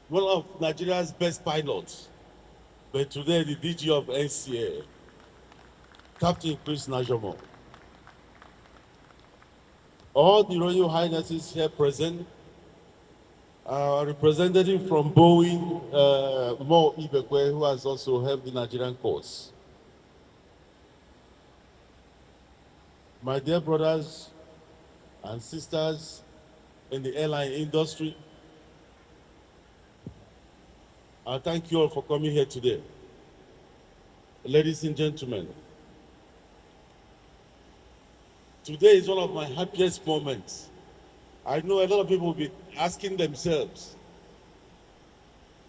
one of Nigeria's best pilots, but today the DG of NCA, Captain Chris Najomo. All the Royal Highnesses here present, representative from Boeing, Mo Ibekwe, who has also helped the Nigerian cause. My dear brothers and sisters in the airline industry, I thank you all for coming here today. Ladies and gentlemen, today is one of my happiest moments. I know a lot of people will be asking themselves,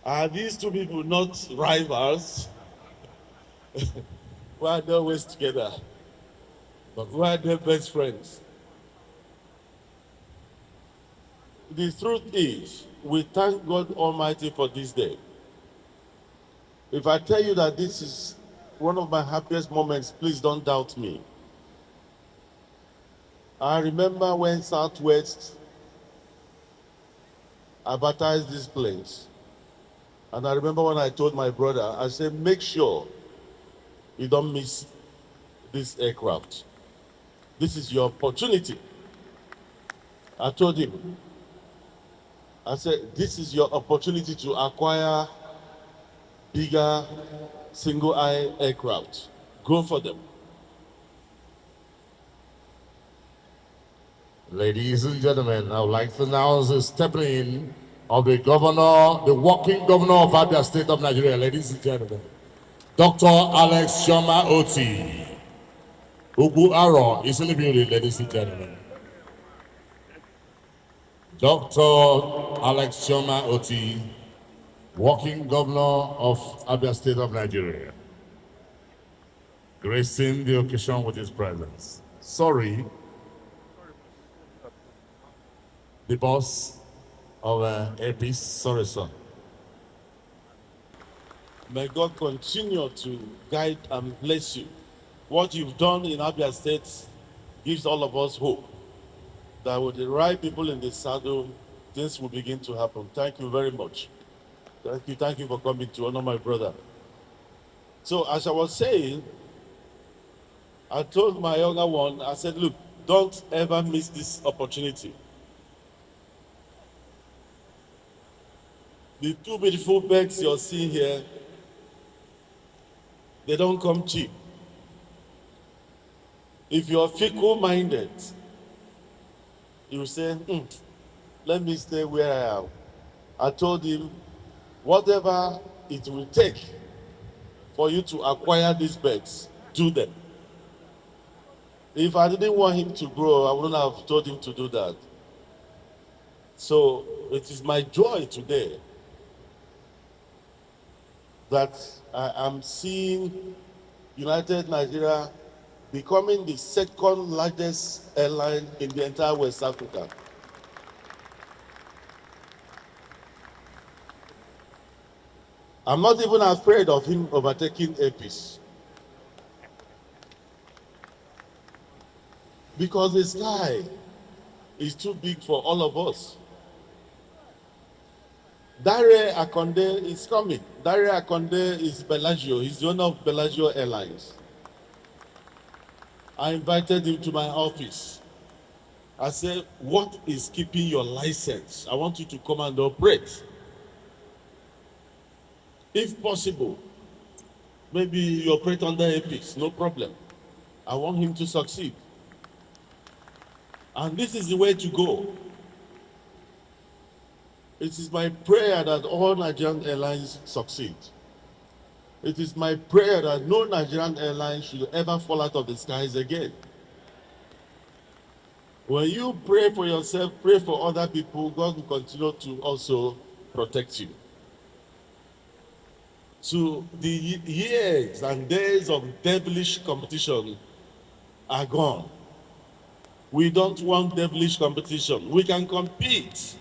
are these two people not rivals? Why are they always together? But why are they best friends? The truth is, we thank God Almighty for this day. If I tell you that this is one of my happiest moments, please don't doubt me. I remember when Southwest advertised these planes. And I remember when I told my brother, I said, make sure you don't miss this aircraft. This is your opportunity. I told him, I said, this is your opportunity to acquire bigger single-aisle aircraft. Go for them. Ladies and gentlemen, I would like to announce the stepping in of the governor, the working governor of Abia State of Nigeria. Ladies and gentlemen, Dr. Alex Shoma Oti. Ugu Aro is in the building, ladies and gentlemen. Dr. Alex Shoma Oti, working governor of Abia State of Nigeria, gracing the occasion with his presence. Sorry, the boss of Airpeace, sorry, sir. May God continue to guide and bless you. What you've done in Abia State gives all of us hope that with the right people in the saddle, things will begin to happen. Thank you very much. Thank you for coming to honor my brother. So as I was saying, I told my younger one, I said, look, don't ever miss this opportunity. The two beautiful bags you're seeing here, they don't come cheap. If you're fickle-minded, you say, let me stay where I am. I told him, whatever it will take for you to acquire these bags, do them. If I didn't want him to grow, I wouldn't have told him to do that. So it is my joy today that I am seeing United Nigeria becoming the second largest airline in the entire West Africa. I'm not even afraid of him overtaking Airpeace. Because the sky is too big for all of us. Dare Akonde is coming. Dare Akonde is Bellagio. He's the owner of Bellagio Airlines. I invited him to my office. I said, what is keeping your license? I want you to come and operate. If possible, maybe you operate under Airpeace, no problem. I want him to succeed. And this is the way to go. It is my prayer that all Nigerian airlines succeed. It is my prayer that no Nigerian airline should ever fall out of the skies again. When you pray for yourself, pray for other people, God will continue to also protect you. So the years and days of devilish competition are gone. We don't want devilish competition. We can compete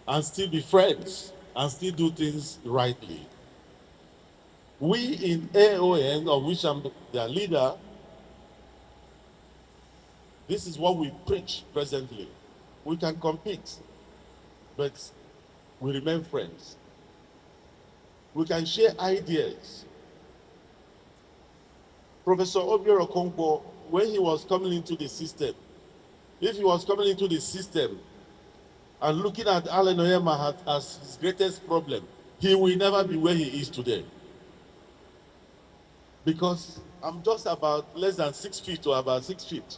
and still be friends and still do things rightly. We in AON, of which I'm their leader, this is what we preach presently. We can compete, but we remain friends. We can share ideas. Professor Obiora Okonkwo, when he was coming into the system, if he was coming into the system and looking at Onyema as his greatest problem, he will never be where he is today. Because I'm just about less than 6 feet or about 6 feet.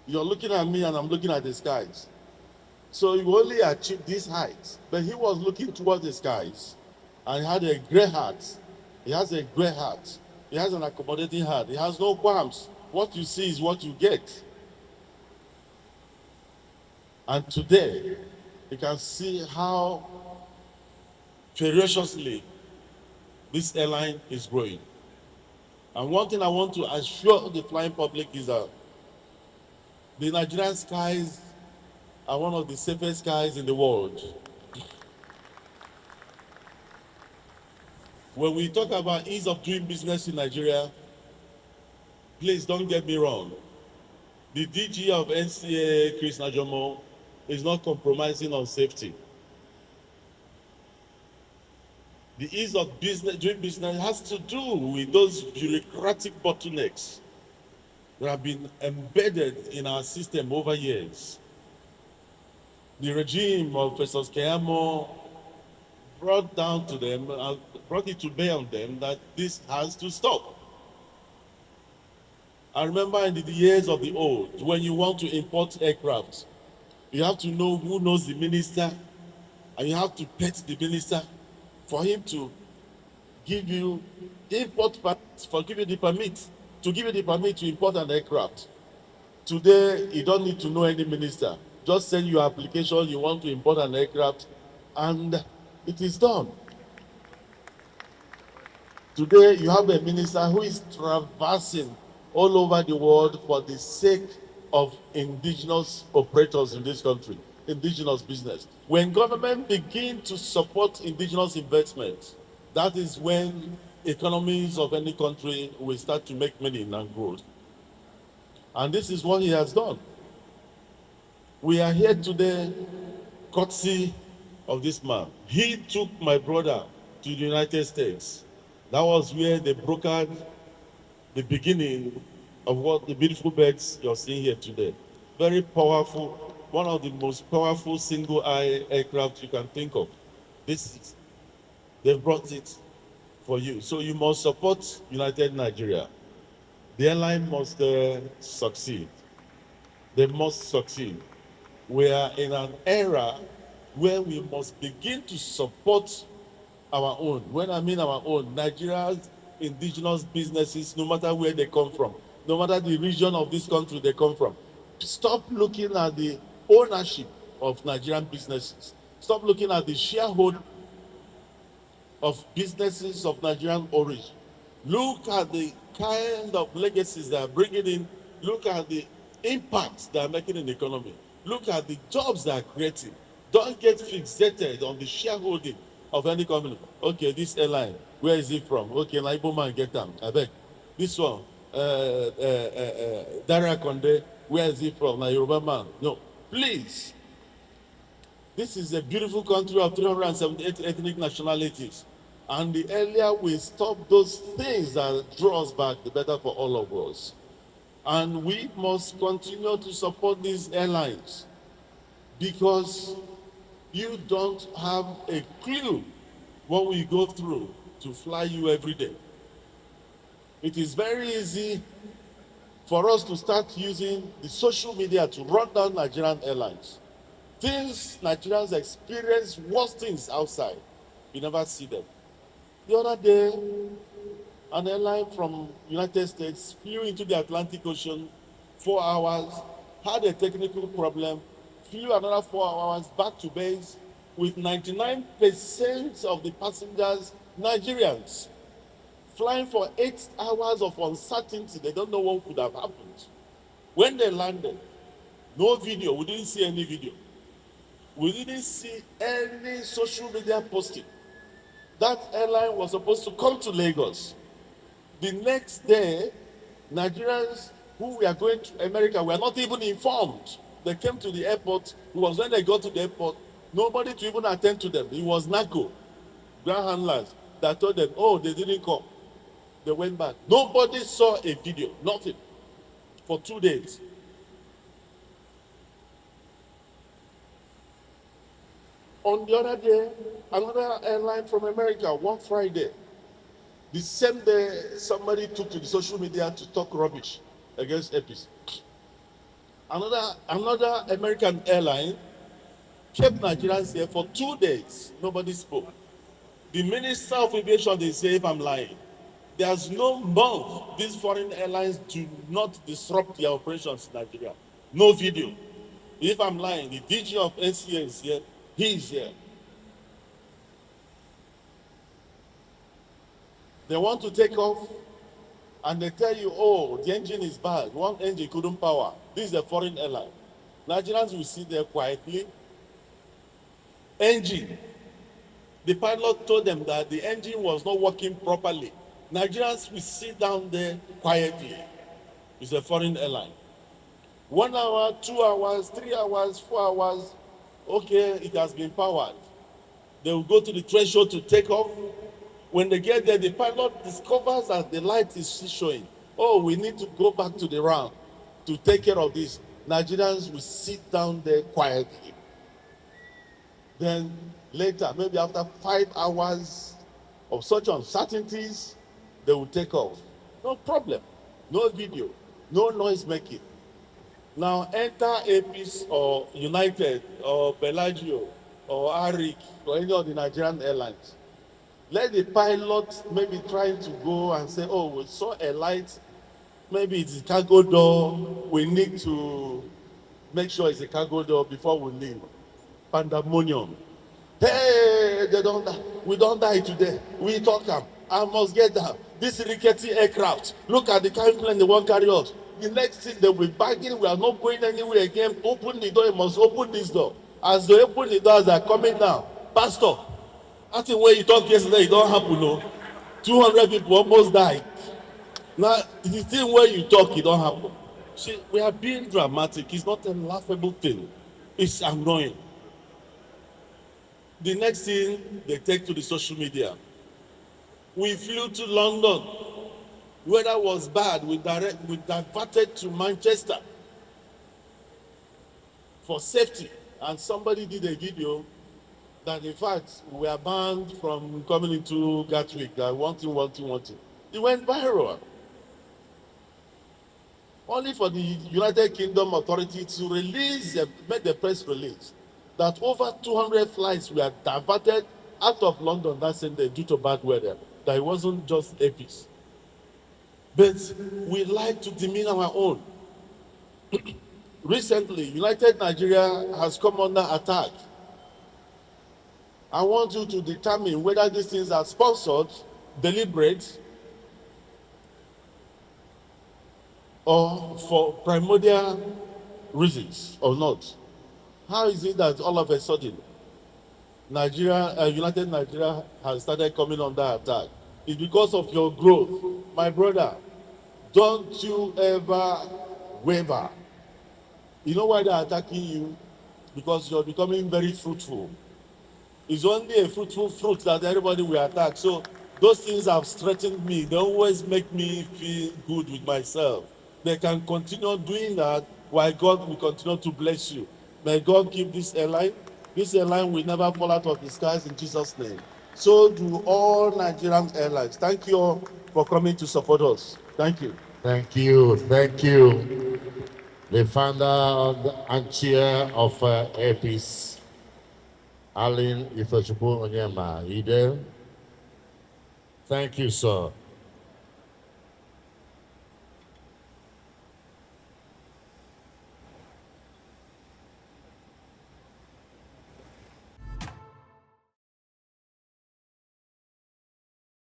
You're looking at me and I'm looking at the skies. So you only achieved this height, but he was looking towards the skies and he had a great heart. He has a great heart. He has an accommodating heart. He has no qualms. What you see is what you get. And today, you can see how ferociously this airline is growing. And one thing I want to assure the flying public is that the Nigerian skies are one of the safest skies in the world. When we talk about ease of doing business in Nigeria, please don't get me wrong. The DG of NCA, Chris Najomo, is not compromising on safety. The ease of doing business has to do with those bureaucratic bottlenecks that have been embedded in our system over years. The regime of Professor Keyamo brought down to them, brought it to bear on them that this has to stop. I remember in the years of the old, when you want to import aircraft, you have to know who knows the minister, and you have to pet the minister for him to give you import permit, give you the permit to import an aircraft. Today, you don't need to know any minister. Just send your application, you want to import an aircraft, and it is done. Today, you have a minister who is traversing all over the world for the sake of indigenous operators in this country, indigenous business. When government begin to support indigenous investment, that is when economies of any country will start to make money and growth. And this is what he has done. We are here today courtesy of this man. He took my brother to the United States. That was where they brokered the beginning of what the beautiful birds you're seeing here today. Very powerful, one of the most powerful single-eye aircraft you can think of. They've brought it for you. So you must support United Nigeria. The airline must succeed. They must succeed. We are in an era where we must begin to support our own. When I mean our own, Nigeria's indigenous businesses, no matter where they come from, no matter the region of this country they come from. Stop looking at the ownership of Nigerian businesses. Stop looking at the shareholding of businesses of Nigerian origin. Look at the kind of legacies they are bringing in. Look at the impact they are making in the economy. Look at the jobs they are creating. Don't get fixated on the shareholding of any company. Okay, this airline, where is it from? Okay, na Igbo man get them. I beg. This one, Dara Konde, where is it from? Na Yoruba man. No, please. This is a beautiful country of 378 ethnic nationalities. And the earlier we stop those things that draw us back, the better for all of us. And we must continue to support these airlines because you don't have a clue what we go through to fly you every day. It is very easy for us to start using the social media to run down Nigerian airlines. Things Nigerians experience worse things outside. You never see them. The other day, an airline from United States flew into the Atlantic Ocean 4 hours, had a technical problem, flew another 4 hours back to base with 99% of the passengers Nigerians. Flying for 8 hours of uncertainty, they don't know what could have happened. When they landed, no video, we didn't see any video. We didn't see any social media posting. That airline was supposed to come to Lagos. The next day, Nigerians who were going to America were not even informed. They came to the airport. It was when they got to the airport, nobody to even attend to them. It was NACO, ground handlers. that told them, oh, they didn't come. They went back. Nobody saw a video, nothing, for 2 days. On the other day, another airline from America, one Friday, the same day, somebody took to the social media to talk rubbish against Airpeace. Another American airline kept Nigerians here for 2 days. Nobody spoke. The Minister of Aviation, they say, if I'm lying, there's no month these foreign airlines do not disrupt their operations in Nigeria. No video. If I'm lying, the DG of NCA is here. He is here. They want to take off and they tell you, oh, the engine is bad. One engine couldn't power. This is a foreign airline. Nigerians will sit there quietly. Engine. The pilot told them that the engine was not working properly. Nigerians will sit down there quietly. It's a foreign airline. 1 hour, 2 hours, 3 hours, 4 hours. Okay, it has been powered. They will go to the threshold to take off. When they get there, the pilot discovers that the light is showing. Oh, we need to go back to the ramp to take care of this. Nigerians will sit down there quietly. Then later, maybe after 5 hours of such uncertainties, they will take off. No problem. No video. No noise making. Now enter Airpeace or United or Bellagio or Arik or any of the Nigerian airlines. Let the pilot maybe try to go and say, oh, we saw a light, maybe it's a cargo door, we need to make sure it's a cargo door before we leave. Pandemonium. Hey, we don't die today. We talk them. I must get down. This rickety aircraft. Look at the kind plane they won't carry us. The next thing they will be bagging, we are not going anywhere again. Open the door, you must open this door. As they open the doors, they are coming down. Pastor, I think when you talked yesterday, it don't happen, no. 200 people almost died. Now, the thing where you talk, it don't happen. See, we are being dramatic. It's not a laughable thing. It's annoying. The next thing, they take to the social media. We flew to London. Weather was bad. We diverted to Manchester for safety. And somebody did a video that, in fact, we are banned from coming into Gatwick. One thing. It went viral. Only for the United Kingdom authority to make the press release that over 200 flights were diverted out of London that same day due to bad weather. That it wasn't just Airpeace. But we like to demean our own. Recently, United Nigeria has come under attack. I want you to determine whether these things are sponsored, deliberate, or for primordial reasons or not. How is it that all of a sudden United Nigeria has started coming under attack? It's because of your growth. My brother, don't you ever waver. You know why they're attacking you? Because you're becoming very fruitful. It's only a fruitful fruit that everybody will attack. So those things have strengthened me. They always make me feel good with myself. They can continue doing that while God will continue to bless you. May God keep this airline. This airline will never fall out of the skies in Jesus' name. So do all Nigerian airlines. Thank you all for coming to support us. Thank you. Thank you. Thank you. The founder and chair of Airpeace, Onyema. Onyema, you there? Thank you, sir.